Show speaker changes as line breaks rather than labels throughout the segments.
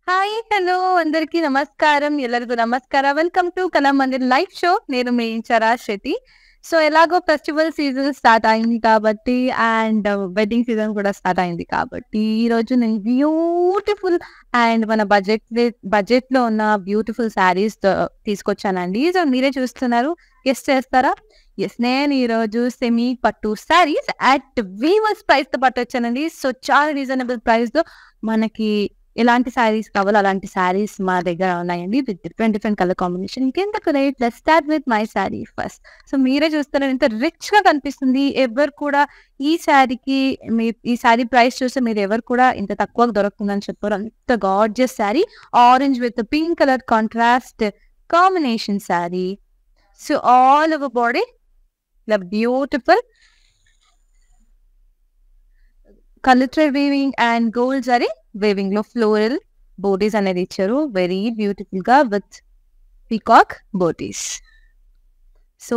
Hi! Hello! అందరికీ నమస్కారం. ಎಲ್ಲರಿಗೂ నమస్ಕಾರ. Welcome to Kalamandir live show. నేను మీ చరాశ్ శెట్టి. సో, ఎలాగో ఫెస్టివల్ సీజన్ స్టార్ట్ అయింది కాబట్టి అండ్ వెడ్డింగ్ సీజన్ కూడా స్టార్ట్ అయింది కాబట్టి, ఈరోజు నేను బ్యూటిఫుల్ అండ్ మన బడ్జెట్‌లో ఉన్న బ్యూటిఫుల్ శారీస్ తీసుకొచ్చానండి. సో, మీరే చూస్తున్నారు. గెస్ చేస్తారా? యెస్. నేను ఈరోజు సెమీ పట్టు శారీస్ అట్ వీవర్స్ ప్రైస్‌తో పట్టొచ్చానండి. సో, చాలా రీజనబుల్ ప్రైస్‌లో మనకి ఎలాంటి శారీస్ కావాలో అలాంటి శారీస్ మా దగ్గర ఉన్నాయండి. With different colour combination. ఇంకెందుకు late, let's start with my sari first. So, మీరే చూస్తున్నారు ఎంత రిచ్‌గా కనిపిస్తుంది. ఎవరు కూడా ఈ శారీకి ఈ శారీ ప్రైస్ చూస్తే మీరు ఎవరు కూడా ఇంత తక్కువకి దొరుకుతుందని చెప్పరు. అంత gorgeous sari. Orange with pink colour contrast combination sari. So, all over body ఇలా beautiful colour weaving and gold zari weaving లో ఫ్లోరల్ బోటీస్ అనేది ఇచ్చారు. వెరీ బ్యూటిఫుల్ గా with peacock butis. So,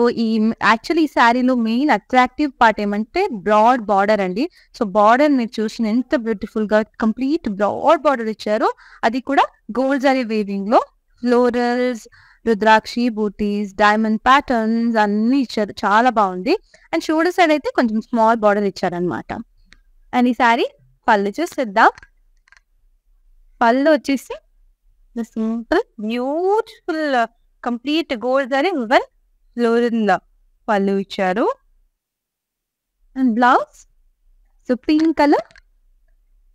actually ఈ శారీలో మెయిన్ అట్రాక్టివ్ పార్ట్ ఏమంటే బ్రాడ్ బార్డర్ అండి. సో, బార్డర్ మీరు చూసిన ఎంత బ్యూటిఫుల్ గా కంప్లీట్ బ్రాడ్ బార్డర్ ఇచ్చారు. అది కూడా గోల్డ్ జరీ వీవింగ్ లో ఫ్లోరల్స్, రుద్రాక్షి బూటీస్, డైమండ్ ప్యాటర్న్స్ అన్ని ఇచ్చారు. చాలా బాగుంది. అండ్ షోల్డర్ సైడ్ అయితే కొంచెం స్మాల్ బార్డర్ ఇచ్చారనమాట. అండ్ ఈ శారీ పళ్ళు చూసేద్దాం. పళ్ళు వచ్చేసి simple beautiful complete gold zari with floral పళ్ళు ఇచ్చారు. And blouse so pink colour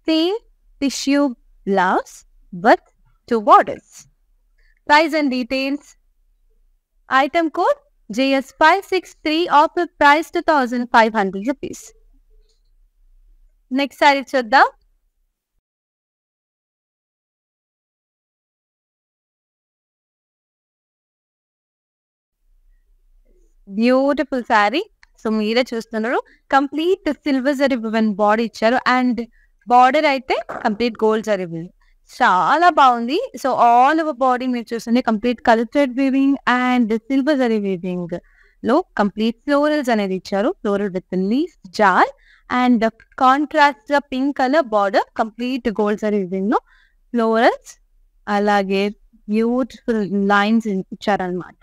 same tissue blouse with 2 borders. Price and details. Item code JS563. Offer price 2,500 rupees. Next sari చూద్దాం. బ్యూటిఫుల్ శారీ. సో, మీరే చూస్తున్నారు. Complete silver zari woven body ఇచ్చారు. And border అయితే complete gold zari woven. చాలా బాగుంది. So, all over body మీరు చూస్తుంది complete colour thread weaving and silver zari weaving లో కంప్లీట్ ఫ్లోరల్స్ అనేది ఇచ్చారు. Floral with leaf jaal and contrast pink colour border complete gold zari weaving లో ఫ్లోరల్స్ అలాగే బ్యూటిఫుల్ లైన్స్ ఇచ్చారనమాట.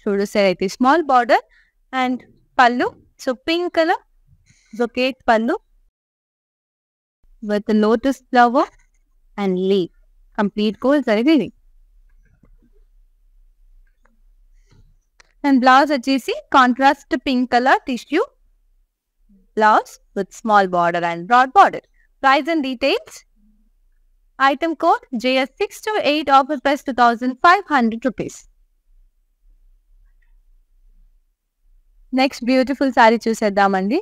షోల్డర్ సైడ్ అయితే small border and pallu so pink colour brocade pallu with lotus flower and leaf complete gold zari weaving. And blouse వచ్చేసి contrast pink colour tissue blouse with small border and broad border. Price and details. Item code JS628. Offer price 2,500 rupees. Next beautiful sari చూసేద్దామండి.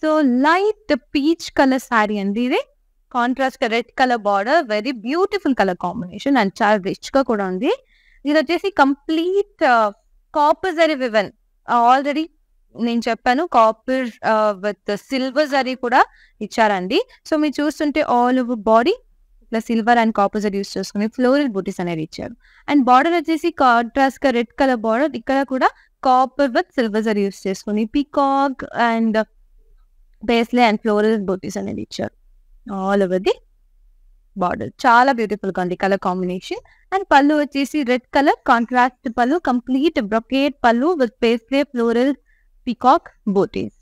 So, light peach colour sari అండి ఇది. Contrast red colour border very beautiful colour combination and చాలా rich గా కూడా ఉంది. ఇది వచ్చేసి complete copper zari వివన్. Already నేను చెప్పాను కాపర్ విత్ సిల్వర్ జరీ కూడా ఇచ్చారండి. సో, మీరు చూస్తుంటే ఆల్ ఓవర్ బాడీ ఇట్లా silver and copper zari use చేసుకుని ఫ్లోరల్ బూటీస్ అనేది ఇచ్చారు. అండ్ బార్డర్ వచ్చేసి కాంట్రాస్ట్ గా రెడ్ కలర్ బార్డర్. ఇక్కడ కూడా copper with silver zari use చేసుకుని పీకాక్ అండ్ పేస్లే అండ్ ఫ్లోరల్ బూటీస్ అనేది ఇచ్చారు. ఆల్ ఓవర్ ది బార్డర్ చాలా బ్యూటిఫుల్ గా ఉంది కలర్ కాంబినేషన్. అండ్ పళ్ళు వచ్చేసి రెడ్ కలర్ కాంట్రాస్ట్ పళ్ళు complete brocade pallu with పేస్లే floral peacock బూటీస్.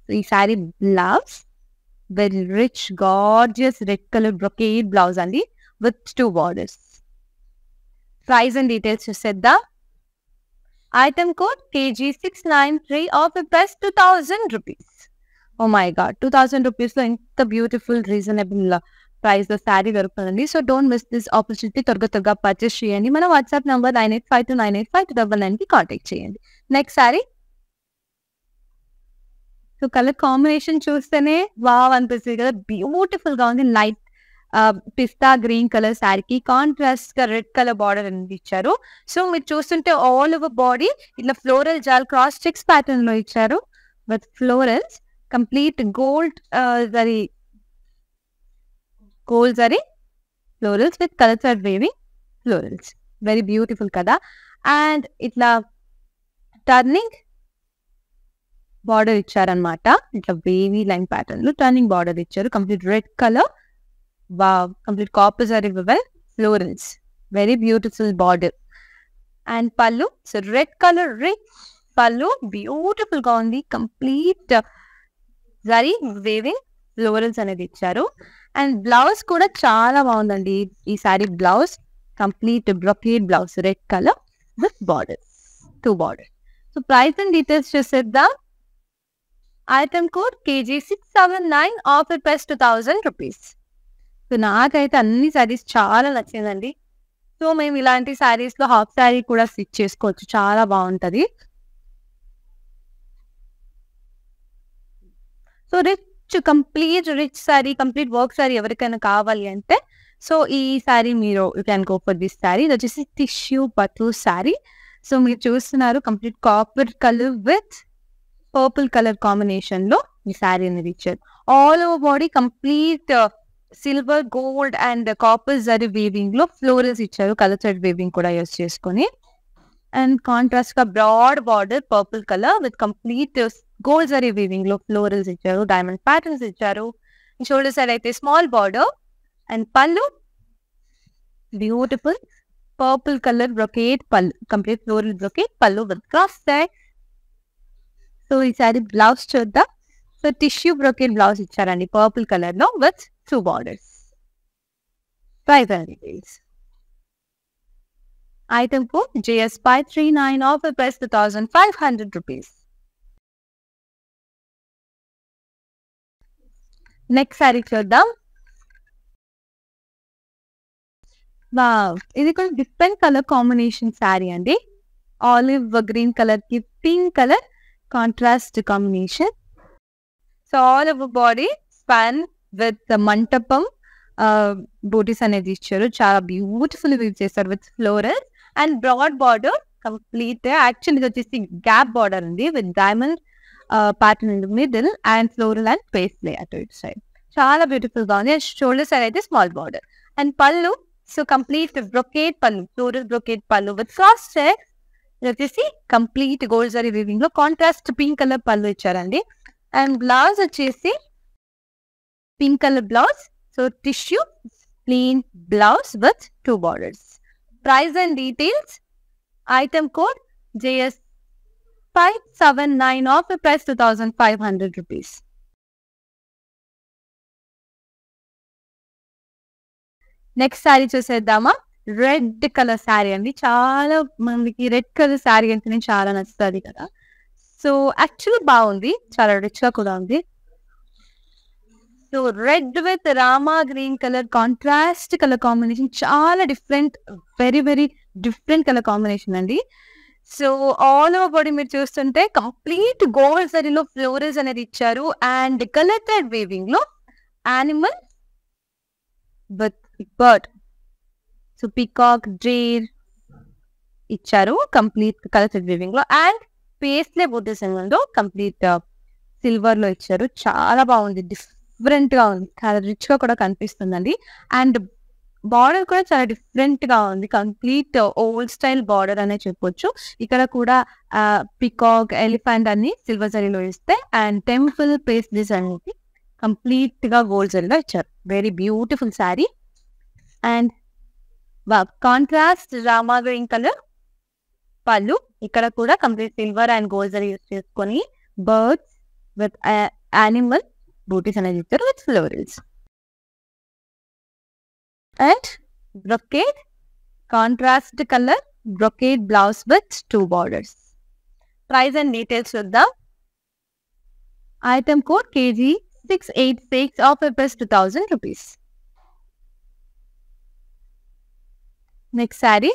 ఈ saree blouse very rich gorgeous red colour brocade blouse అండి with 2 borders. Price and details చూసేద్దాం. Item code KG693. Offer price 2,000 rupees. Oh my God 2,000 rupees లో ఇంత beautiful reasonable price లో శారీ దొరుకుతుందండి. So, don't miss this opportunity. త్వరగా purchase చేయండి. మన WhatsApp number 9852985299 కి కాంటాక్ట్ చేయండి. Next sari. So, colour combination చూస్తేనే వావ్ అనిపిస్తుంది కదా. బ్యూటిఫుల్ గా ఉంది. లైట్ పిస్తా గ్రీన్ కలర్ శారీకి కాంట్రాస్ట్ గా రెడ్ కలర్ బార్డర్ అనేది ఇచ్చారు. సో, మీరు చూస్తుంటే ఆల్ ఓవర్ బాడీ ఇట్లా ఫ్లోరల్ జాల్ క్రాస్ చెక్స్ ప్యాటర్న్ లో ఇచ్చారు with florals complete gold zari florals with colour thread weaving florals. Very beautiful కదా. అండ్ ఇట్లా టర్నింగ్ బార్డర్ ఇచ్చారనమాట. ఇట్లా వేవీ లైన్ ప్యాటర్న్ లో టర్నింగ్ బార్డర్ ఇచ్చారు. Complete red colour, complete copper zari florals, very beautiful border. And pallu, so red colour rich పళ్ళు, beautiful గా ఉంది. Complete zari weaving florals అనేది ఇచ్చారు. అండ్ బ్లౌజ్ కూడా చాలా బాగుందండి. ఈ sorry blouse complete brocade blouse, red colour with border, 2 border. So price and details చూసేద్దాం. Item code KG679, offer price 2000 rupees. So నాకైతే అన్ని సారీస్ చాలా నచ్చిందండి. సో మేము ఇలాంటి సారీస్ లో హాఫ్ సారీ కూడా స్టిచ్ చేసుకోవచ్చు, చాలా బాగుంటది. So complete rich sorry, complete work sorry ఎవరికైనా కావాలి అంటే సో ఈ సారీ మీరు you can go for this sorry. ఇది వచ్చేసి టిష్యూ పట్టు సారీ. సో మీరు చూస్తున్నారు complete copper colour with purple colour combination లో ఈ సారీ అనేది ఇచ్చారు. All over body complete silver, gold and copper zari weaving లో ఫ్లోరల్స్ ఇచ్చారు. కలర్ థ్రెడ్ వీవింగ్ కూడా యూస్ చేసుకొని. అండ్ కాంట్రాస్ట్ గా broad border purple colour with complete gold zari weaving లో ఫ్లోరల్స్ ఇచ్చారు. డైమండ్ ప్యాటర్న్స్ ఇచ్చారు. షోల్డర్ సైడ్ అయితే స్మాల్ బార్డర్. అండ్ పళ్ళు బ్యూటిఫుల్ పర్పుల్ కలర్ బ్రొకేట్ పళ్ళు, complete floral brocade pallu with cross side. So ఈ సారీ బ్లౌజ్ చూద్దాం. So tissue brocade blouse ఇచ్చారండి purple colour లో with 2 borders. Price and details. Item code JS539, offer price 2500 rupees. Next sorry చూద్దాం. Wow, ఇది కూడా different colour combination sorry అండి. Olive green colour కి pink colour contrast combination. So all over body span with mantapam butis అనేది ఇచ్చారు. చాలా beautiful weave చేస్తారు with floral and broad border complete. Actual ఇది వచ్చేసి గ్యాప్ బార్డర్ అండి with diamond pattern in the middle and floral and paisley అటు ఇటు side. చాలా బ్యూటిఫుల్ గా ఉంది. షోల్డర్ సైడ్ అయితే small border. And pallu, so complete brocade pallu, floral brocade pallu with cross check. ఇది వచ్చేసి కంప్లీట్ గోల్డ్ జరీ వీవింగ్ లో కాంట్రాస్ట్ పింక్ కలర్ పళ్ళు ఇచ్చారండి. అండ్ బ్లౌజ్ వచ్చేసి pink colour blouse. So tissue plain blouse with 2 borders. Price and details. Item code JS579, offer price 2500 rupees. Next sari చూసేద్దామా. Red colour sari అండి. చాలా మందికి red colour sari అంటేనే చాలా నచ్చుతుంది కదా. సో యాక్చువల్లీ బాగుంది, చాలా రిచ్ గా కూడా ఉంది. So red with Rama green colour contrast colour combination, చాలా different, very very different colour combination అండి. సో ఆల్ ఓవర్ బాడీ మీరు చూస్తుంటే కంప్లీట్ గోల్డ్ జరీలో ఫ్లోరల్స్ అనేది ఇచ్చారు. అండ్ కలర్ థ్రెడ్ వీవింగ్ లో animal with bird, so peacock జేర్ ఇచ్చారు కంప్లీట్ కలర్ థ్రెడ్ వీవింగ్ లో. అండ్ పేస్లే బూటీస్ లో కంప్లీట్ సిల్వర్ లో ఇచ్చారు. చాలా బాగుంది, డిఫరెంట్ గా ఉంది, చాలా రిచ్ గా కూడా కనిపిస్తుందండి. అండ్ బార్డర్ కూడా చాలా డిఫరెంట్ గా ఉంది, కంప్లీట్ ఓల్డ్ స్టైల్ బార్డర్ అనే చెప్పొచ్చు. ఇక్కడ కూడా పికాక్, ఎలిఫెంట్ అన్ని సిల్వర్ జరీలో ఇస్తే అండ్ టెంపుల్ పేస్లీస్ అనేది కంప్లీట్ గా గోల్డ్ జరీలో ఇచ్చారు. Very beautiful sari. And contrast Rama green colour pallu. ఇక్కడ కూడా complete silver and gold zari use చేసుకొని బర్డ్స్ విత్ యానిమల్ బూటీస్ అనేది ఇచ్చారు with florals. And brocade contrast colour brocade blouse with 2 borders. Price and details చూద్దాం. Item code KG686, offer price 2000 rupees. Next sari.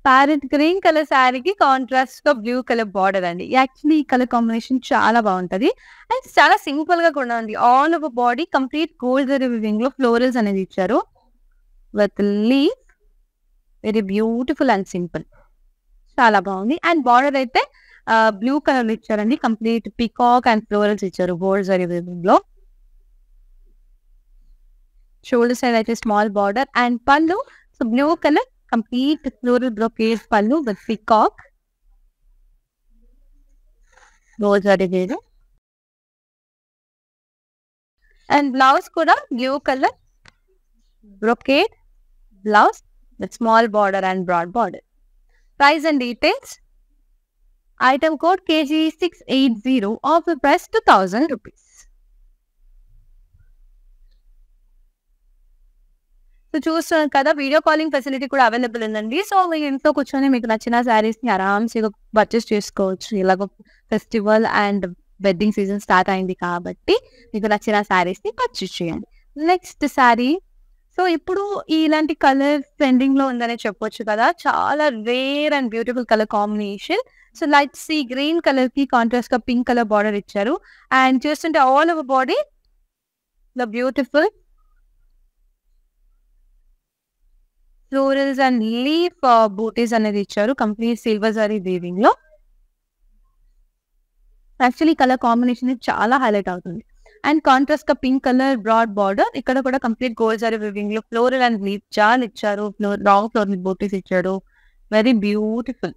Parrot green colour శారీకి contrast గా blue colour border అండి. Actually ఈ colour combination చాలా బాగుంటది and చాలా simple గా కూడా ఉంది. All over body complete gold zari weaving లో ఫ్లోరల్స్ అనేది ఇచ్చారు with leaf. Very beautiful and simple, చాలా బాగుంది. అండ్ బార్డర్ అయితే బ్లూ కలర్ ఇచ్చారండి. కంప్లీట్ పికాక్ అండ్ ఫ్లోరల్స్ ఇచ్చారు గోల్డ్ జరీ వీవింగ్ లో. షోల్డర్ సైడ్ అయితే small border. And pallu, so blue colour complete floral brocade pallu with peacock rosary వేరు. అండ్ బ్లౌజ్ కూడా blue colour brocade blouse with small border and broad border. Price and details. Item code KG680, offer price 2000 rupees. So చూస్తున్నారు కదా, video calling facility కూడా available ఉందండి. So మీ ఇంట్లో కూర్చొని మీకు నచ్చిన శారీస్ ని ఆరామ్స్గా పర్చేస్ చేసుకోవచ్చు. ఇలాగ festival and wedding season start అయింది కాబట్టి మీకు నచ్చిన శారీస్ ని పర్చేస్ చేయండి. నెక్స్ట్ శారీ. సో ఇప్పుడు ఇలాంటి కలర్ ట్రెండింగ్ లో ఉందనే చెప్పొచ్చు కదా. చాలా rare and beautiful colour combination. So light sea green colour కి కాంట్రాస్ట్ గా పింక్ కలర్ బార్డర్ ఇచ్చారు. అండ్ చూస్తుంటే all over body the beautiful florals and leaf butis అనేది ఇచ్చారు. కంప్లీట్ సిల్వర్ జరీ వీవింగ్ లో. యాక్చువల్లీ కలర్ కాంబినేషన్ చాలా హైలైట్ అవుతుంది. అండ్ కాంట్రాస్ట్ గా పింక్ కలర్ బ్రాడ్ బార్డర్. ఇక్కడ కూడా కంప్లీట్ గోల్డ్ జరీ వీవింగ్ లో ఫ్లోరల్ అండ్ లీఫ్ జాల్ ఇచ్చారు. రాంగ్ ఫ్లోరల్ బూటీస్ ఇచ్చారు. Very beautiful.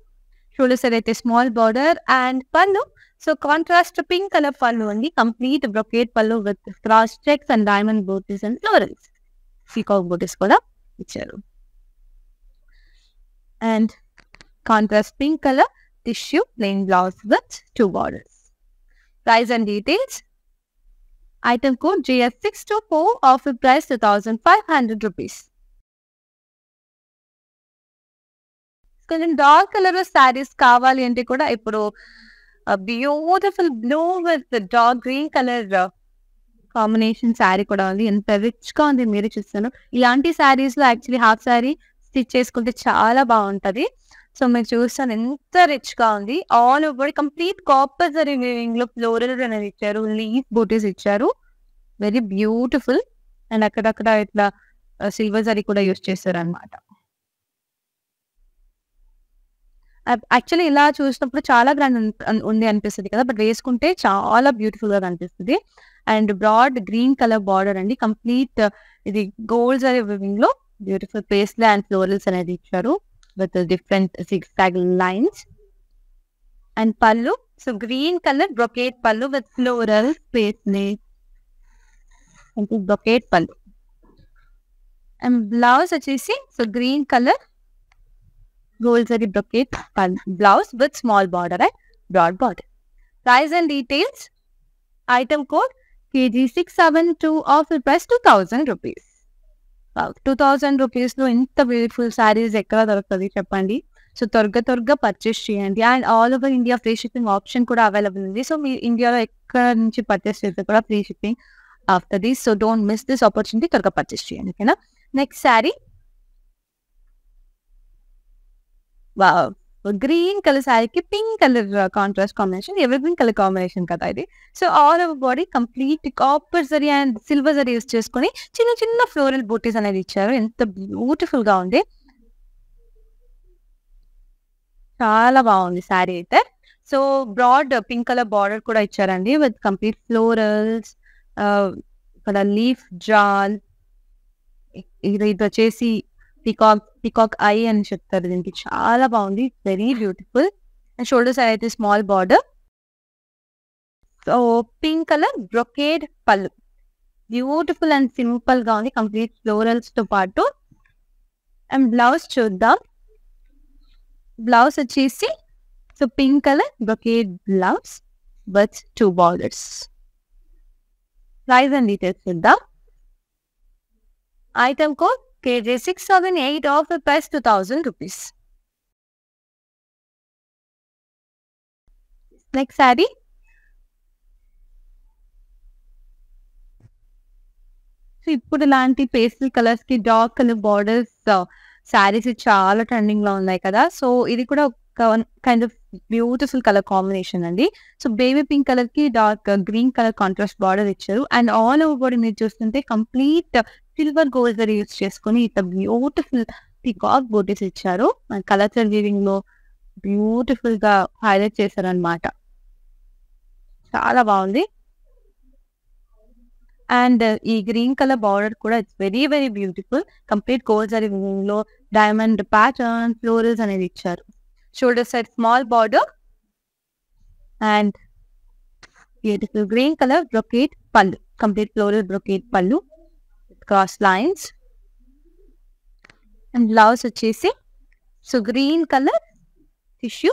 షోల్డర్స్ అయితే small border and pallu. So contrast pink colour pallu అండి. Complete brocade pallu with cross checks and diamond butis and florals. Peacock బూటీస్ కూడా ఇచ్చారు. And contrast pink color tissue plain blouse with 2 borders. Price and details. Item code GS624, offer price 2500 rupees. కొంచెం dark colour saris కావాలి అంటే కూడా ఇప్పుడు beautiful blue with dark green colour combination sari కూడా ఉంది. ఎంత రిచ్ గా ఉంది మీరు చూస్తాను. ఇలాంటి శారీస్ లో యాక్చువల్లీ హాఫ్ శారీ స్టిచ్ చేసుకుంటే చాలా బాగుంటది. సో మీరు చూస్తాను ఎంత రిచ్ గా ఉంది. All over complete copper zari weaving లో ఫ్లోరల్ అనేది ఇచ్చారు. లీఫ్ బూటీస్ ఇచ్చారు. Very beautiful. అండ్ అక్కడక్కడ ఇట్లా సిల్వర్ జరీ కూడా యూస్ చేస్తారు అనమాట. యాక్చువల్లీ ఇలా చూసినప్పుడు చాలా గ్రాండ్ ఉంది అనిపిస్తుంది కదా, బట్ వేసుకుంటే చాలా బ్యూటిఫుల్ గా కనిపిస్తుంది. And broad green colour border అండి. కంప్లీట్ ఇది గోల్డ్ జరీ వీవింగ్ లో బ్యూటిఫుల్ పేస్ట్లీ అండ్ ఫ్లోరల్స్ అనేది ఇచ్చారు with different six tag lines. And pallu. So green colour brocade pallu with floral paisley brocade pallu. And blouse వచ్చేసి so green colour gold zari brocade blouse with small border and broad border. Price and details. Item code KG672, offer price 2000 rupees. 2000 rupees లో ఇంత beautiful saris ఎక్కడ దొరుకుతుంది చెప్పండి. So త్వరగా purchase చేయండి. And all over India free shipping option కూడా available ఉంది. So మీరు ఇండియాలో ఎక్కడ నుంచి పర్చేస్ చేస్తే కూడా free shipping after this. So don't miss this opportunity. త్వరగా పర్చేస్ చేయండి. ఓకేనా. నెక్స్ట్ శారీ. గ్రీన్ కలర్ శారీకి pink colour contrast combination. Ever colour combination కదా ఇది. So all over body complete copper zari and silver zari use చేసుకుని చిన్న చిన్న ఫ్లోరల్ బూటీస్ అనేది ఇచ్చారు. ఎంత బ్యూటిఫుల్ గా ఉంది. చాలా బాగుంది శారీ అయితే. So broad pink colour border కూడా ఇచ్చారండి విత్ కంప్లీట్ ఫ్లోరల్స్. ఇక్కడ లీఫ్ జాల్. ఇది వచ్చేసి పికాక్ ఐ అని చెప్తారు దీనికి. చాలా బాగుంది. Very beautiful. అండ్ షోల్డర్స్ అయితే small border. So pink colour brocade pallu. Beautiful and simple గా ఉంది కంప్లీట్ ఫ్లోరల్స్ తో పాటు. అండ్ బ్లౌజ్ చూద్దాం. బ్లౌజ్ వచ్చేసి so pink colour brocade blouse with 2 borders. Price and details చూద్దాం. Item code KG678, offer price 2000 rupees. Next saree. So ఇప్పుడు ఇలాంటి pastel colours కి డార్క్ కలర్ బార్డర్స్ శారీస్ చాలా ట్రెండింగ్ లో ఉన్నాయి కదా. సో ఇది కూడా kind of beautiful colour combination అండి. సో బేబీ పింక్ కలర్ కి dark green colour contrast border ఇచ్చారు. అండ్ ఆల్ ఓవర్ బాడీ మీరు చూస్తుంటే complete silver gold zari use చేసుకుని ఇట్లా బ్యూటిఫుల్ పీకాక్ బూటీస్ ఇచ్చారు. కలర్ వీవింగ్ లో బ్యూటిఫుల్ గా హైలైట్ చేశారు అనమాట. చాలా బాగుంది. అండ్ ఈ గ్రీన్ కలర్ బార్డర్ కూడా it's very very beautiful. Complete gold zari లో డైమండ్ ప్యాటర్న్ ఫ్లోరల్స్ అనేది ఇచ్చారు. Shoulder side small border and beautiful green colour brocade పళ్ళు, complete floral brocade pallu cross lines. And blouse వచ్చేసి so green colour tissue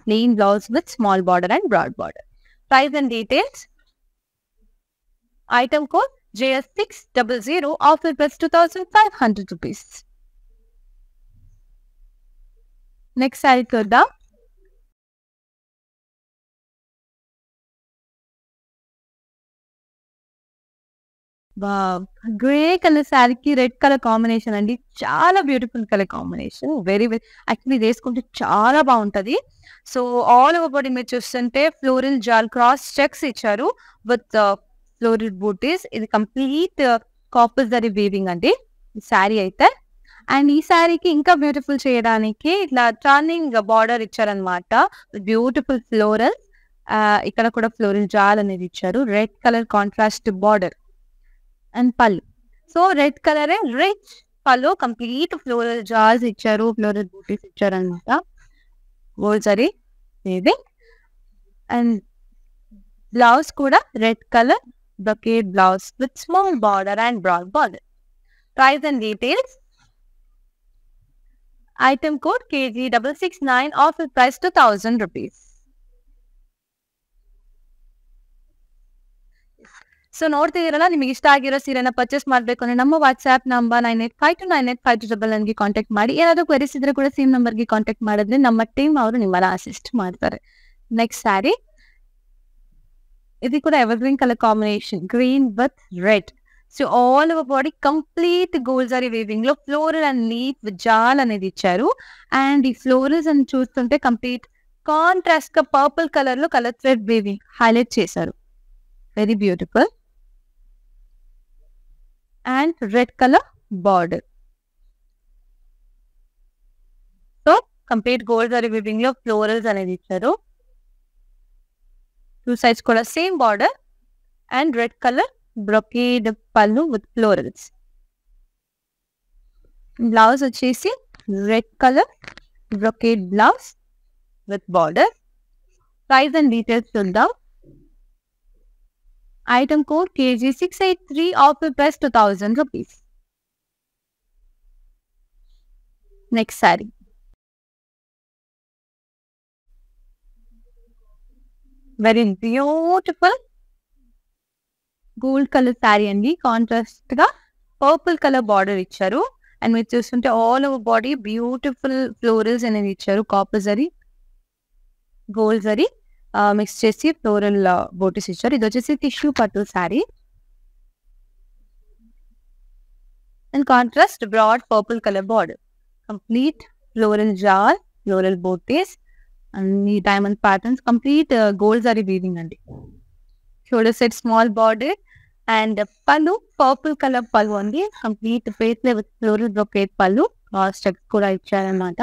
plain blouse with small border and broad border. Price and details. Item code JS600, offer price 2,500 rupees. Next saree చూద్దాం. Grey colour శారీకి red colour combination అండి. చాలా beautiful colour combination. Very very actually వేసుకుంటే చాలా బాగుంటది. So all over body మీరు చూస్తుంటే floral జాల్ క్రాస్ చెక్స్ ఇచ్చారు విత్ ఫ్లోరల్ బూటీస్. ఇది కంప్లీట్ కాపర్ జరీ వీవింగ్ అండి ఈ శారీ అయితే. అండ్ ఈ శారీకి ఇంకా బ్యూటిఫుల్ చేయడానికి ఇట్లా టర్నింగ్ బార్డర్ ఇచ్చారనమాట. బ్యూటిఫుల్ ఫ్లోరల్, ఇక్కడ కూడా ఫ్లోరల్ జాల్ అనేది ఇచ్చారు. Red colour contrast border and pallu. So red colour rich pallu, complete floral jaals ఇచ్చారు, ఫ్లోరల్ బూటీస్ ఇచ్చారు అనమాట. Gold zari weaving. And blouse కూడా red colour brocade blouse with small border and broad border. Price and details. Item code KG669, offer price 2,000 rupees. So ನೋಡ್ತಿದ್ದೀರಲ್ಲ, ನಿಮಗೆ ಇಷ್ಟ ಆಗಿರೋ ಸೀರೆನ purchase ಮಾಡಬೇಕು ಅಂದ್ರೆ ನಮ್ಮ ವಾಟ್ಸ್ಆಪ್ ನಂಬರ್ 9852985299ಗೆ ಕಾಂಟ್ಯಾಕ್ಟ್ ಮಾಡಿ. ಏನಾದರೂ ಕ್ವೆರೀಸ್ ಇದ್ರೆ ಕೂಡ ಸೇಮ್ ನಂಬರ್ಗೆ ಕಾಂಟ್ಯಾಕ್ಟ್ ಮಾಡಿದ್ರೆ ನಮ್ಮ ಟೀಮ್ ಅವರು ನಿಮ್ಮನ್ನ ಅಸಿಸ್ಟ್ ಮಾಡ್ತಾರೆ. ನೆಕ್ಸ್ಟ್ ಸ್ಯಾರಿ, ಇದು ಕೂಡ evergreen colour combination, green with red. So all over body complete gold zari weaving లో ఫ్లోరల్ అండ్ లీఫ్ జాల్ అనేది ఇచ్చారు. అండ్ ఈ ఫ్లోరల్స్ అని చూస్తుంటే కంప్లీట్ కాంట్రాస్ట్ గా పర్పుల్ కలర్ లో కలర్ థ్రెడ్ వీవింగ్ హైలైట్ చేశారు. Very beautiful. And red colour border. So complete gold zari weaving లో ఫ్లోరల్స్ అనేది ఇచ్చారు. టూ సైడ్స్ కూడా same border and red colour brocade pallu with florals. Blouse వచ్చేసి red color brocade blouse with border. Price and details చూద్దాం. Item code KG683, offer price 2,000 rupees. Next saree. Very beautiful gold colour sari అండి. Contrast గా purple colour border ఇచ్చారు. And మీరు చూస్తుంటే all over body beautiful florals అనేది ఇచ్చారు. Copper zari gold zari mix చేసి floral booties ఇచ్చారు. ఇది వచ్చేసి tissue pattu saree. And contrast broad purple colour border, complete floral jaal, floral booties and ఈ diamond patterns, complete gold zari weaving అండి. Shoulder set small border and pallu purple colour pallu అండి. Complete face with floral brocade pallu, cross checks కూడా ఇచ్చారనమాట.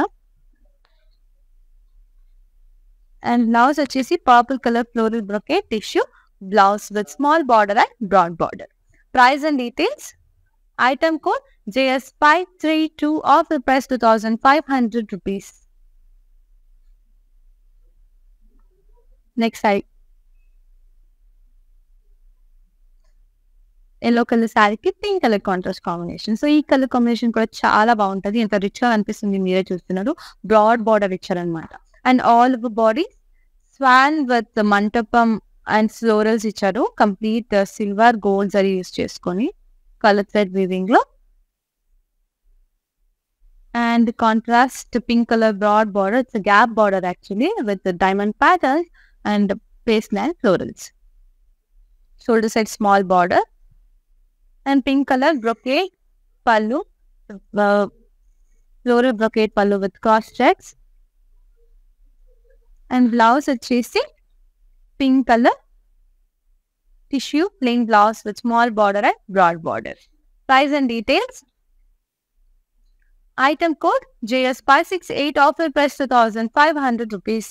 And blouse వచ్చేసి purple colour floral brocade tissue blouse with small border and broad border. Price and details. Item code JS532, offer price 2,500 rupees. Next saree, yellow colour శారీకి pink colour contrast combination. So ఈ colour combination కూడా చాలా బాగుంటది. ఎంత rich గా అనిపిస్తుంది, మీరే చూస్తున్నారు. బ్రాడ్ బార్డర్ ఇచ్చారనమాట. And all over body swan with mantapam and florals ఇచ్చారు. Complete silver gold zari use చేసుకొని కలర్ థ్రెడ్ వీవింగ్ లో. And contrast pink colour broad border, it's gap border actually with diamond patterns and pace line florals. Shoulder side small border and pink color brocade pallu, floral brocade pallu with cross checks. And blouse వచ్చేసి pink color tissue plain blouse with small border and broad border. Price and details. Item code JS568, offer price 2,500 rupees.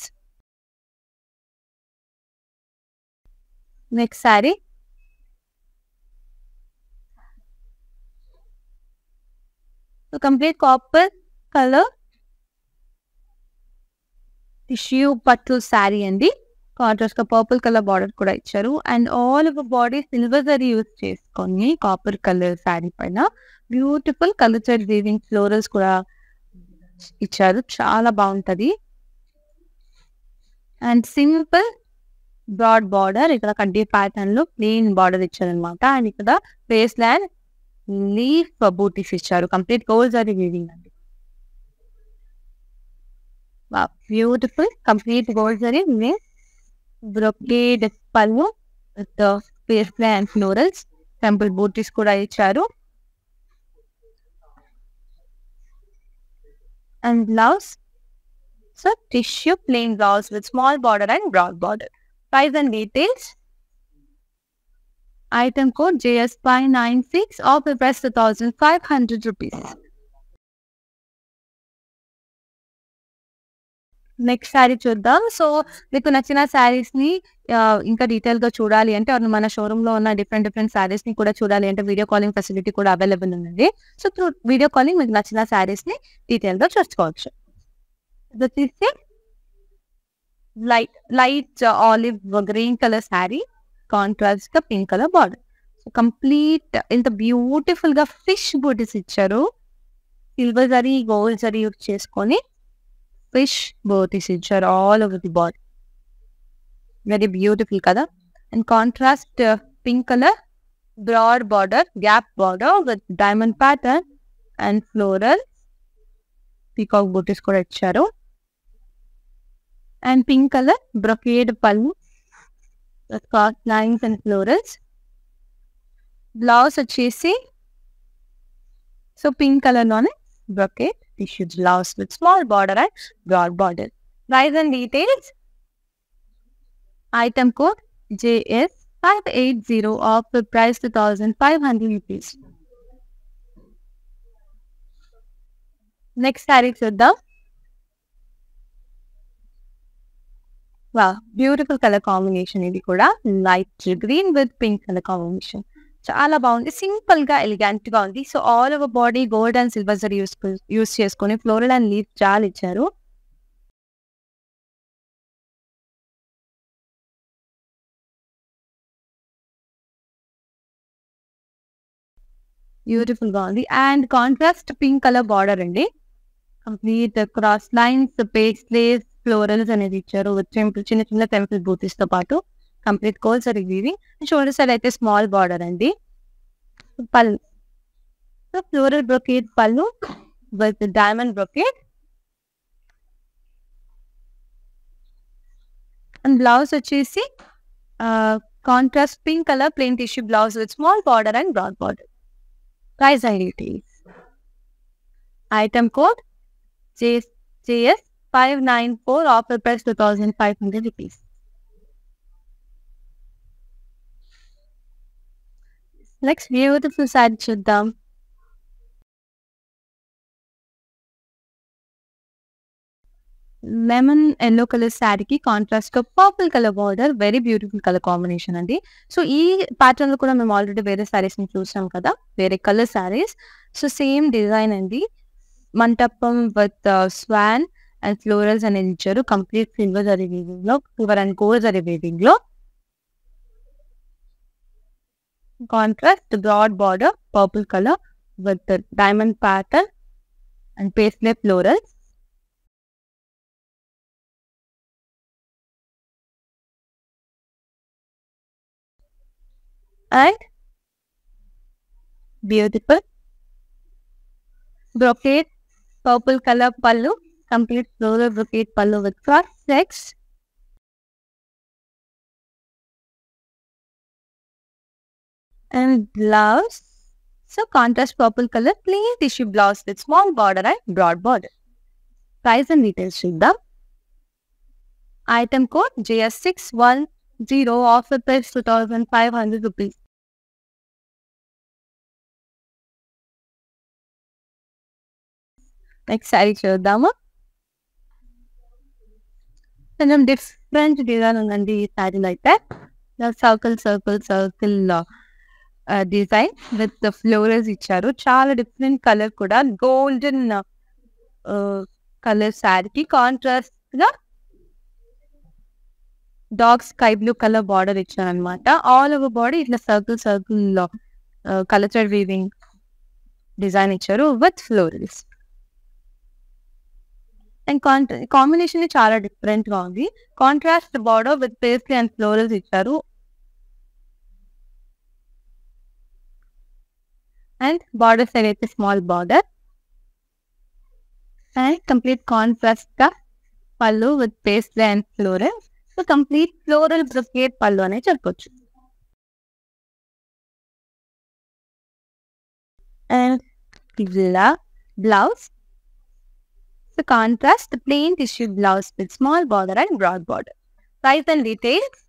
Next saree, so complete copper colour tissue pattu sari అండి. Contrast గా purple colour border కూడా ఇచ్చారు. And all over body silver zari use చేసుకొని copper colour sari పైన beautiful colour weaving florals కూడా ఇచ్చారు. చాలా బాగుంటది. అండ్ సింపుల్ బ్రాడ్ బార్డర్, ఇక్కడ కడ్డీ ప్యాటర్న్ లో ప్లెయిన్ బార్డర్ ఇచ్చారనమాట. అండ్ ఇక్కడ ఫేస్ ల్యాండ్ లీఫ్ బూటీస్ ఇచ్చారు. కంప్లీట్ గోల్డ్ జరీ వీవింగ్ అండి. Beautiful complete gold zari brocade pallu with face land florals, temple booties కూడా ఇచ్చారు. And blouse, so tissue plain blouse with small border and broad border. Price and details. Item code JS596, offer price 2,500 rupees. Next sari చూద్దాం. So మీకు నచ్చిన శారీస్ ని ఇంకా detail గా చూడాలి అంటే, మన షోరూమ్ లో ఉన్న డిఫరెంట్ శారీస్ ని కూడా చూడాలి అంటే వీడియో కాలింగ్ ఫెసిలిటీ కూడా అవైలబుల్ ఉంది. సో త్రూ వీడియో కాలింగ్ మీకు నచ్చిన శారీస్ ని డీటెయిల్ గా చూసుకోవచ్చు. ఇది light olive green color saree, contrast గా pink colour border. So complete ఇంత బ్యూటిఫుల్ గా ఫిష్ బూటీస్ ఇచ్చారు. Silver zari gold zari use చేసుకొని ఫిష్ బూటీస్ ఇచ్చారు all over the body. Very beautiful కదా. And contrast pink colour broad border, gap border with diamond pattern and floral peacock బూటీస్ కూడా ఇచ్చారు. And pink colour brocade pallu lines and florals. Blouse వచ్చేసి so pink colour లోనే brocade tissue blouse with small border and broad border. Price and details. Item code JS580, offer price 2,500 rupees. Next sari చూద్దాం. Beautiful colour combination. ఇది కూడా light green with pink colour combination. చాలా బాగుంది. Simple గా elegant గా ఉంది. So all over body gold and silver zari use చేసుకుని floral and leaf చాలా ఇచ్చారు. బ్యూటిఫుల్ గా ఉంది. And contrast pink colour border అండి. Complete cross lines, paisleys, florals అనేది ఇచ్చారు. చిన్న టెంపుల్ బూటీస్ తో పాటు complete gold zari weaving. Shoulder side అయితే స్మాల్ బార్డర్ అండి. Pallu, so floral brocade pallu with diamond brocade. And blouse వచ్చేసి contrast pink colour plain tissue blouse with small border and broad border. Price and details. Item code JS594, offer price 2,500 rupees. Next beautiful saree చూద్దాం. Lemon yellow colour శారీకి contrast గా purple colour border. Very beautiful colour combination అండి. So ఈ pattern లో కూడా మేము already వేరే శారీస్ ని చూసాం కదా, వేరే colour sarees. So same design అండి. Mantapam with swan and florals అనేది ఇచ్చారు. కంప్లీట్ సిల్వర్ జరీ వీవింగ్ లో, silver and gold zari weaving లో. Contrast broad border purple colour with diamond pattern and paisley florals. And beautiful brocade purple color pallu, complete floral brocade pallu with cross checks. And blouse, so contrast purple color plain tissue blouse with small border and broad border. Price and details చూద్దాం. Item code JS610, offer price 2,500 rupees. Next sari చూద్దాము. కొంచెం different design ఉందండి ఈ శారీలో అయితే. Circle design with florals ఇచ్చారు. చాలా different colour కూడా గోల్డెన్ కలర్ శారీకి కాంట్రాస్ట్ గా dark sky blue colour border ఇచ్చారు అనమాట. ఆల్ ఓవర్ బాడీ ఇట్లా సర్కిల్ లో కలర్ వీవింగ్ డిజైన్ ఇచ్చారు విత్ ఫ్లోరల్స్. అండ్ కాంబినేషన్ చాలా డిఫరెంట్ గా ఉంది. Contrast border with pastry and florals ఇచ్చారు. అండ్ బార్డర్ సైడ్ అయితే small border and complete contrast గా పళ్ళు with pastry and floral. So complete floral brocade పళ్ళు అనే చెప్పొచ్చు. అండ్ ఇలా blouse, so contrast plain tissue blouse with small border and broad border. Price and details.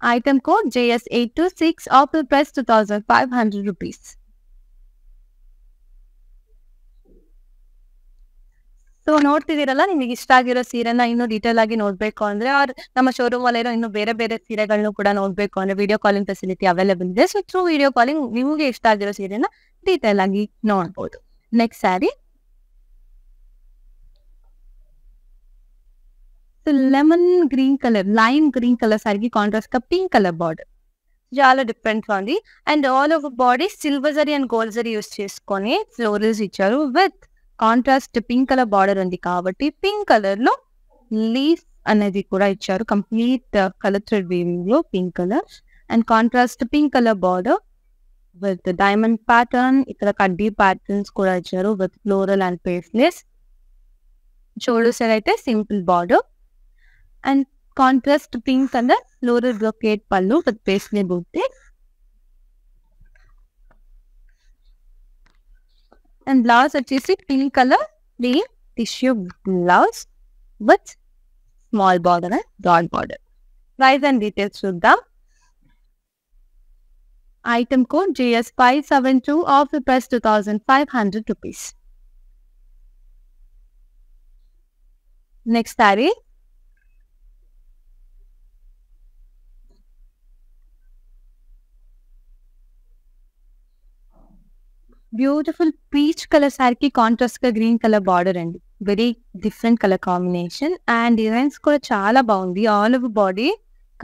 Item code JS826, offer price 2,500 rupees. So ನೋಡ್ತಿದ್ದೀರಲ್ಲ, ನಿಮಗೆ ಇಷ್ಟ ಆಗಿರೋ ಸೀರೆನ ಇನ್ನೂ ಡೀಟೇಲ್ ಆಗಿ ನೋಡ್ಬೇಕು ಅಂದ್ರೆ ಆರ್ ನಮ್ಮ ಶೋರೂಮ್ ಅಲ್ಲಿರೋ ಇನ್ನು ಬೇರೆ ಬೇರೆ ಸೀರೆಗಳನ್ನು ಕೂಡ ನೋಡ್ಬೇಕು ಅಂದ್ರೆ ವಿಡಿಯೋ ಕಾಲಿಂಗ್ ಫೆಸಿಲಿಟಿ ಅವೈಲೇಬಲ್ ಇದೆ. ಸೊ ಥ್ರೂ ವಿಡಿಯೋ ಕಾಲಿಂಗ್ ನಿಮಗೆ ಇಷ್ಟ ಆಗಿರೋ ಸೀರೆನ ಡೀಟೇಲ್ ಆಗಿ ನೋಡ್ಬೋದು. Next saree lemon green colour, lime green colour సారీకి కాంట్రాస్ట్ గా పింక్ కలర్ బార్డర్ చాలా డిఫరెంట్ గా ఉంది. And all over body silver zari and gold zari use చేసుకొని ఫ్లోరల్స్ ఇచ్చారు with contrast pink colour border ఉంది కాబట్టి పింక్ కలర్ లో లీఫ్ అనేది కూడా ఇచ్చారు. కంప్లీట్ కలర్ థ్రెడ్ వీవింగ్ లో pink colour and contrast pink colour border with diamond pattern. ఇక్కడ కడ్డీ ప్యాటర్న్స్ కూడా ఇచ్చారు with floral and paisleys. Shoulder side అయితే simple border and contrast pink color floral brocade pallu with paisley booty and blouse వచ్చేసి pink color plain tissue blouse with small border and broad border. Price and details చూద్దాం. Item code JS572, offer price 2,500 rupees. Next saree. Beautiful peach colour శారీకి contrast గా green colour border అండి. Very different colour combination and designs కూడా చాలా బాగుంది. All over body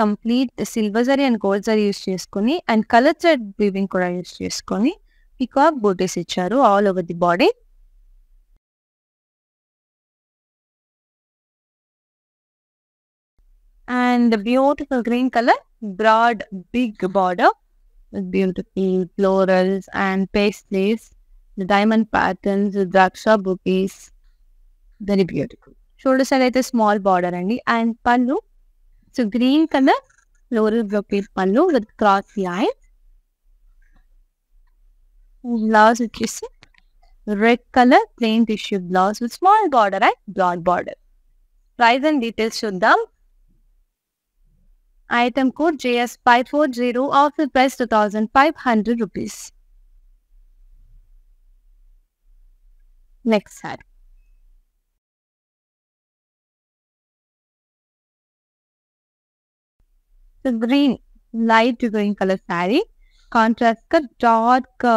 complete silver zari and gold zari use చేసుకుని and colour thread weaving కూడా use చేసుకొని peacock బూటీస్ ఇచ్చారు all over the body. And beautiful green colour broad big border with beautiful florals and paisley, the diamond patterns, the draksha bouquets, very beautiful. Shoulder side అయితే small border అండి. and pallu, so green color floral brocade pallu with cross lines. Blouse వచ్చేసి red color plain tissue blouse with small border and broad border. Price and details చూద్దాం. Item code JS540, offer price 2,500 rupees. Next saree. So green, light green color saree, contrast ka dark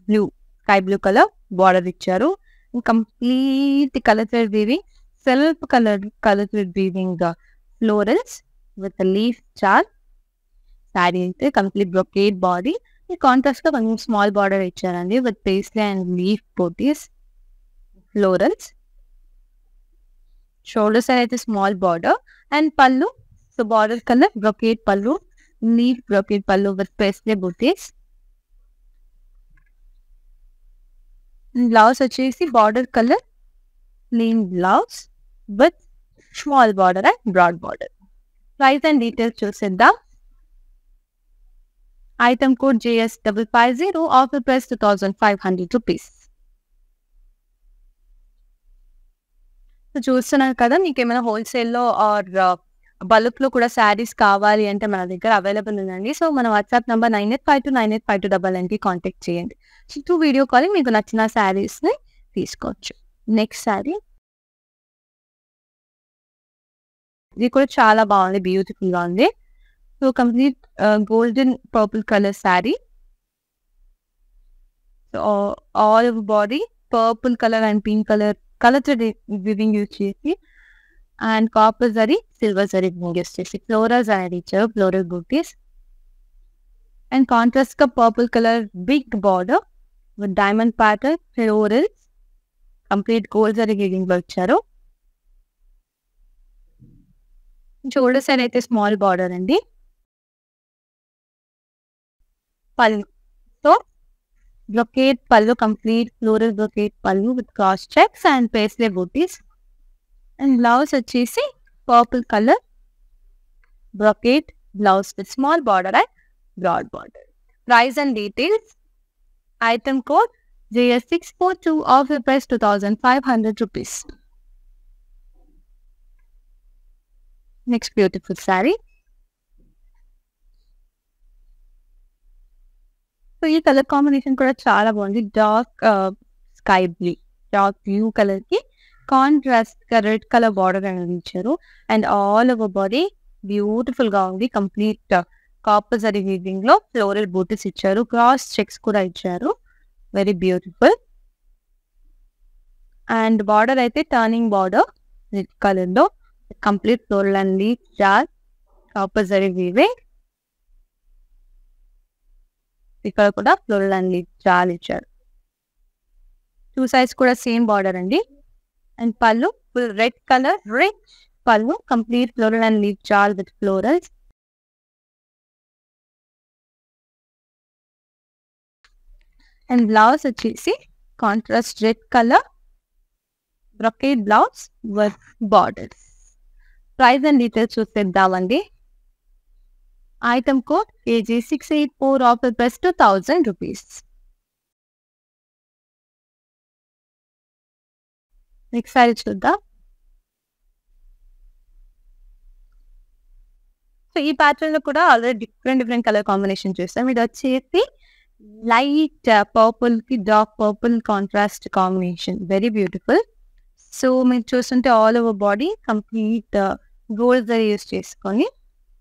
blue, sky blue color border icharu. Complete color thread weaving, self color thread weaving florals with a leaf chart. Saree అయితే complete brocade body. ఈ contrast గా కొంచెం small border ఇచ్చారండి with paisley and leaf buttis florals. Shoulder side అయితే small border and pallu, so border colour brocade pallu, leaf brocade pallu with paisley buttis. Blouse వచ్చేసి border colour plain blouse with small border and broad border. Price and details చూసేద్దాం. Item code JS550, offer price 2,500 rupees. So చూస్తున్నారు కదా, మీకు ఏమైనా హోల్సేల్లో are bulk లో కూడా శారీస్ కావాలి అంటే మన దగ్గర అవైలబుల్ ఉందండి. సో మన వాట్సాప్ నంబర్ 9852985299కి కాంటాక్ట్ చేయండి. సో త్రూ వీడియో కాలింగ్ మీకు నచ్చిన శారీస్ ని తీసుకోవచ్చు. నెక్స్ట్ శారీ, ఇది కూడా చాలా బాగుంది, బ్యూటిఫుల్ గా ఉంది. So complete golden purple color saree. So all over body purple color and pink color thread weaving use చేసి and copper zari silver zari use చేసి florals అనేది ఇచ్చారు, floral booties. And contrast ka purple color big border with diamond pattern florals, complete gold zari weaving లో ఇచ్చారు. Shoulder side అయితే small border అండి. Pallu, so brocade pallu, complete floral brocade pallu with cross checks and paisley booties. And blouse వచ్చేసి purple color brocade blouse with small border and broad border. Price and details. Item code JS642, offer price 2,500 rupees. Next beautiful saree. So ఈ colour combination కూడా చాలా బాగుంది. Dark sky dark blue colour కి contrast గా red colour border అనేది ఇచ్చారు. And all over body beautiful గా ఉంది. కంప్లీట్ కాపర్ జరీ వీవింగ్ లో ఫ్లోరల్ బూటీస్ ఇచ్చారు, క్రాస్ చెక్స్ కూడా ఇచ్చారు. Very beautiful. అండ్ బార్డర్ అయితే టర్నింగ్ బార్డర్ రెడ్ కలర్ లో కంప్లీట్ ఫ్లోరల్ అండ్ లీఫ్ జార్ కాపర్ జరీ వీవింగ్. ఇక్కడ కూడా ఫ్లోరల్ అండ్ లీఫ్ జార్ ఇచ్చారు. 2 sides కూడా సేమ్ బార్డర్ అండి. And pallu full red colour rich pallu, complete floral and leaf jaal with florals. And blouse వచ్చేసి contrast red colour brocade blouse with borders. Price and details చూసేద్దామండి. Item code AJ684, offer price 2,000 rupees. Next saree చూద్దాం. So ఈ pattern లో కూడా already different colour combination చూస్తాం. ఇది వచ్చేసి light purple కి dark purple contrast combination, very beautiful. So మీరు చూస్తుంటే all over body complete gold zari use చేసుకొని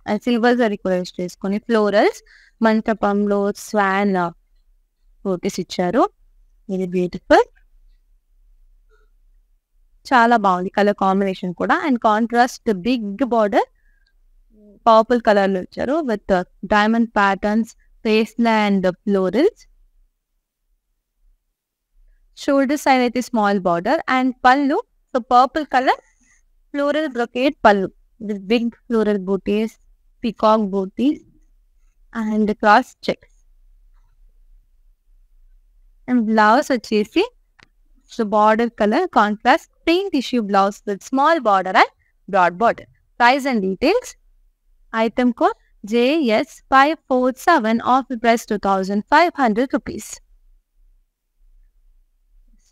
అండ్ సిల్వర్ జరీ కూడా యూస్ చేసుకొని ఫ్లోరల్స్ మంటపంలో స్వాన్ బూటీస్ ఇచ్చారు. వెరీ బ్యూటిఫుల్, చాలా బాగుంది కలర్ కాంబినేషన్ కూడా. And contrast big border purple colour లో ఇచ్చారు with diamond patterns, paisley and florals. Shoulder side అయితే small border and pallu so purple colour floral brocade pallu with big floral booties, peacock booties and cross checks. And blouse వచ్చేసి so border color contrast plain tissue blouse with small border and broad border. Price and details. Item code JS547, offer price 2,500 rupees.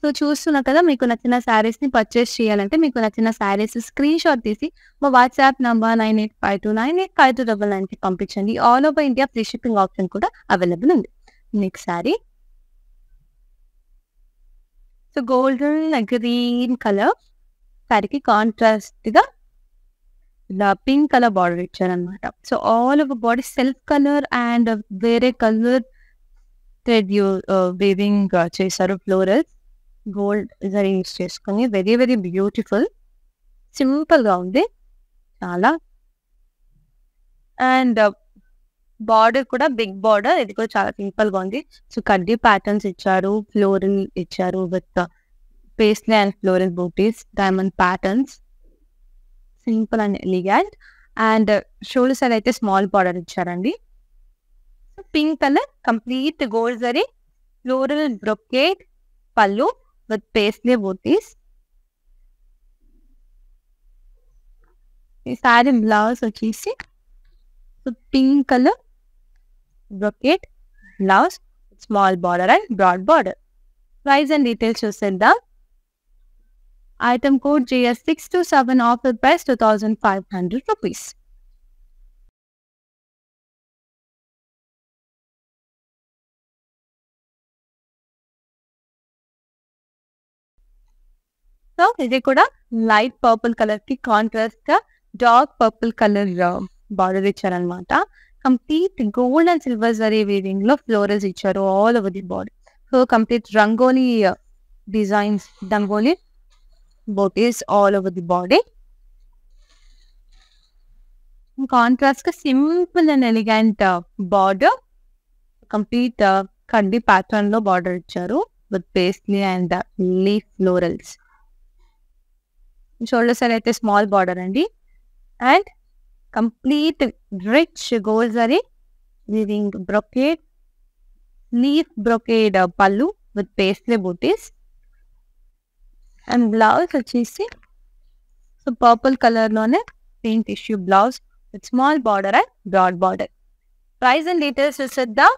So చూస్తున్నారు కదా, మీకు నచ్చిన శారీస్ ని purchase చేయాలంటే మీకు నచ్చిన saris screen shot తీసి మా వాట్సాప్ నంబర్ 9852985299 కి పంపించండి. All over India free shipping option కూడా అవైలబుల్ ఉంది. Next sari so golden green colour శారీకి కాంట్రాస్ట్ గా ఇలా పింక్ కలర్ బార్డర్ ఇచ్చారనమాట. So all over body self colour and వేరే కలర్ థ్రెడ్ వీవింగ్ చేశారు. ఫ్లోరల్స్ గోల్డ్ జరీ యూస్ చేసుకుని వెరీ వెరీ బ్యూటిఫుల్, సింపుల్ గా ఉంది చాలా. అండ్ బార్డర్ కూడా బిగ్ బార్డర్, ఇది కూడా చాలా సింపుల్ గా ఉంది. సో కడ్డీ ప్యాటర్న్స్ ఇచ్చారు, ఫ్లోరల్ ఇచ్చారు with paisley and floral booties, diamond patterns, simple and elegant. And shoulder side అయితే స్మాల్ బార్డర్ ఇచ్చారండి. Pink colour complete gold zari floral brocade pallu with paisley booties. ఈ సారీ బ్లౌజ్ వచ్చేసి pink colour brocade blouse small border and broad border. Price and details చూసేద్దాం. Item code JS627, offer price 2,500 rupees. So ఇది కూడా light purple colour కి contrast గా dark purple colour border ఇచ్చారనమాట. Complete gold and silver zari weaving లో florals ఇచ్చారు all over the body. So complete rangoli designs, rangoli booties all over the body. Contrast గా simple and elegant border, complete కండి pattern లో border ఇచ్చారు with paisley and leaf florals. Shoulder side అయితే small border అండి. And complete rich gold zari weaving brocade, leaf brocade pallu with paisley booties. And blouse వచ్చేసి so purple colour లోనే plain tissue blouse with small border and broad border. Price and details చూసేద్దాం.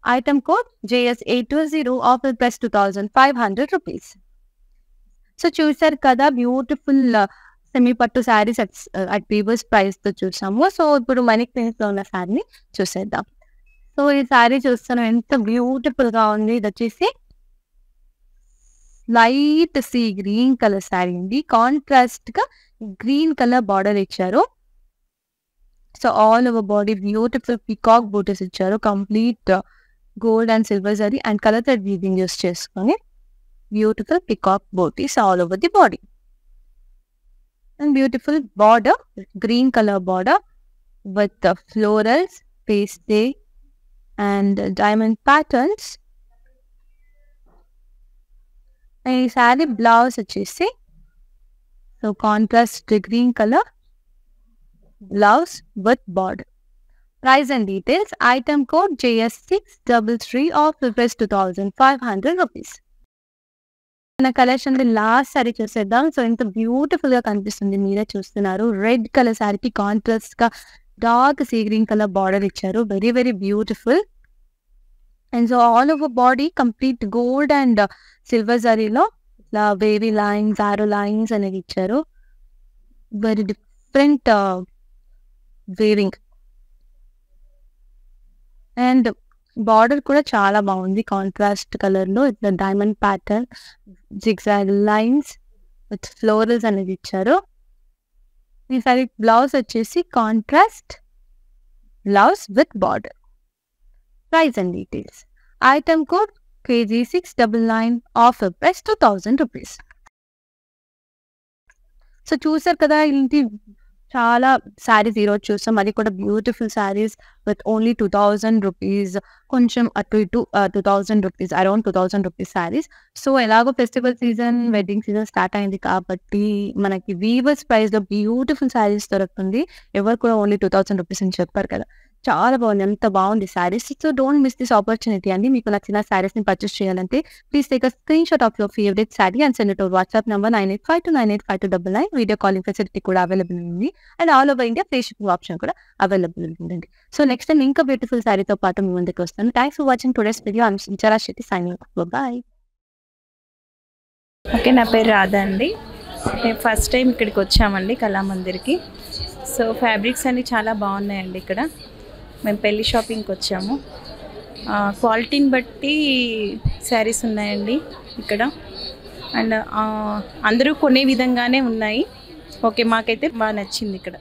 Item code JS820, offer price 2500 rupees. So చూసారు కదా, beautiful semi పట్టు saris at weavers price తో చూసాము. So ఇప్పుడు money prints లో ఉన్న శారీని చూసేద్దాం. సో ఈ శారీ చూస్తున్నాం, ఎంత బ్యూటిఫుల్ గా ఉంది. ఇది వచ్చేసి light sea green colour sari అండి. కాంట్రాస్ట్ గా గ్రీన్ కలర్ బార్డర్ ఇచ్చారు. So all over body beautiful peacock బూటీస్ ఇచ్చారు. Complete gold and silver zari and colour thread weaving use చేసుకొని beautiful peacock booties all over the body. And beautiful border, green colour border with florals, paisley and diamond patterns. ఈ saree blouse వచ్చేసి so contrast green colour blouse with border. Price and details. Item code JS633, offer price 2500 rupees. మన collection last saree చూసేద్దాం. So ఎంత beautiful గా కనిపిస్తుంది, మీరే చూస్తున్నారు. Red colour శారీకి కాంట్రాస్ట్ గా dark sea green colour border ఇచ్చారు. Very very beautiful. And so all over body complete gold and silver జరీలో ఇట్లా వేవీ లైన్స్, ఆరో లైన్స్ అనేది ఇచ్చారు. Very different weaving. And border కూడా చాలా బాగుంది, కాంట్రాస్ట్ కలర్ లో ఇట్లా diamond pattern, zigzag lines with florals అనేది ఇచ్చారు. ఈసారి బ్లౌజ్ వచ్చేసి contrast blouse with border. Price and details. Item code KG699, offer price 2000 rupees. So చూసారు కదా, ఇంటి చాలా శారీస్ ఈరోజు చూస్తాం, అది కూడా beautiful sarees with only 2000 rupees, కొంచెం అటు ఇటు 2000 rupees, around 2000 rupees sarees. So ఎలాగో festival season, wedding season start అయింది కాబట్టి మనకి వీవర్స్ ప్రైస్ లో బ్యూటిఫుల్ శారీస్ దొరుకుతుంది. ఎవరు కూడా ఓన్లీ 2000 రూపీస్ అని చెప్పారు కదా, చాలా బాగుంది, ఎంత బాగుంది sarees. So don't miss this opportunity అండి. మీకు నచ్చిన శారీస్ ని పర్చేస్ చేయాలంటే please take a screenshot of your favourite saree and send it to WhatsApp number 9852985299. Video calling facility కూడా అవైలబుల్ ఉంది and all over India free shipping option కూడా available ఉందండి. So next time ఇంకా బ్యూటిఫుల్ శారీతో పాటు మీ ముందుకు వస్తాను. Thanks for watching today's video. I'm Sinchara Shetty signing off. Bye.
Okay, నా పేరు రాధా అండి. మేము ఫస్ట్ టైం ఇక్కడికి వచ్చామండి కళామందిర్కి. సో ఫ్యాబ్రిక్స్ అన్నీ చాలా బాగున్నాయండి ఇక్కడ. మేము పెళ్లి షాపింగ్కి వచ్చాము. క్వాలిటీని బట్టి శారీస్ ఉన్నాయండి ఇక్కడ. అండ్ అందరూ కొనే విధంగానే ఉన్నాయి. ఓకే, మాకైతే బాగా నచ్చింది ఇక్కడ.